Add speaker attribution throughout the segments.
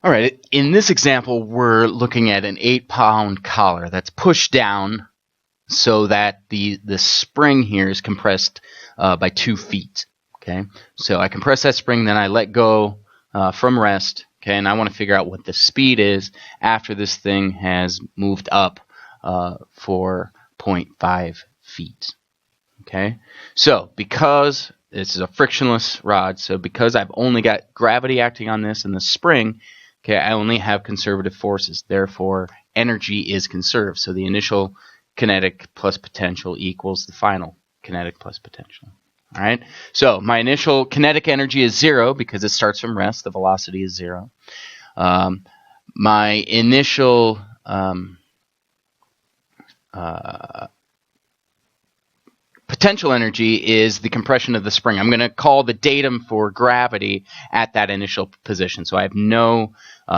Speaker 1: All right, in this example, we're looking at an 8-pound collar that's pushed down so that the spring here is compressed by 2 feet. Okay, so I compress that spring, then I let go from rest. Okay, and I want to figure out what the speed is after this thing has moved up for 0.5 feet. Okay, so because this is a frictionless rod, so because I've only got gravity acting on this and the spring, okay, I only have conservative forces. Therefore, energy is conserved. So the initial kinetic plus potential equals the final kinetic plus potential. All right. So my initial kinetic energy is 0 because it starts from rest. The velocity is 0. My initial potential energy is the compression of the spring. I'm going to call the datum for gravity at that initial position. So I have no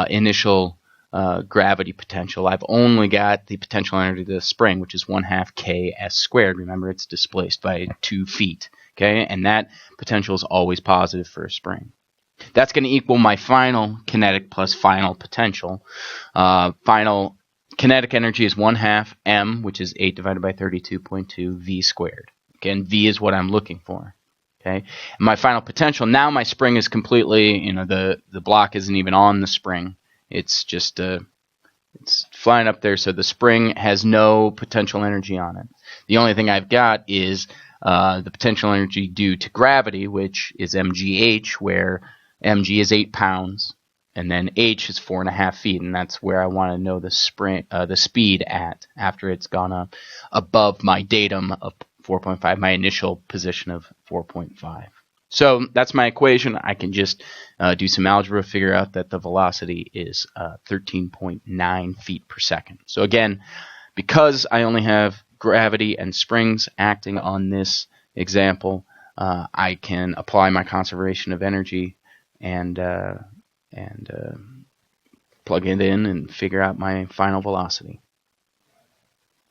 Speaker 1: initial gravity potential. I've only got the potential energy of the spring, which is 1/2 ks squared. Remember, it's displaced by 2 feet. Okay, and that potential is always positive for a spring. That's going to equal my final kinetic plus final potential. Final kinetic energy is 1/2 m, which is 8 divided by 32.2 v squared. Okay, and v is what I'm looking for. Okay, and my final potential, now my spring is completely, the block isn't even on the spring. It's just it's flying up there, so the spring has no potential energy on it. The only thing I've got is the potential energy due to gravity, which is mgh, where mg is 8 pounds, and then h is 4.5 feet, and that's where I want to know the speed at after it's gone up above my datum of 4.5, my initial position of 4.5. So that's my equation. I can just do some algebra, figure out that the velocity is 13.9 feet per second. So again, because I only have gravity and springs acting on this example, I can apply my conservation of energy and plug it in and figure out my final velocity.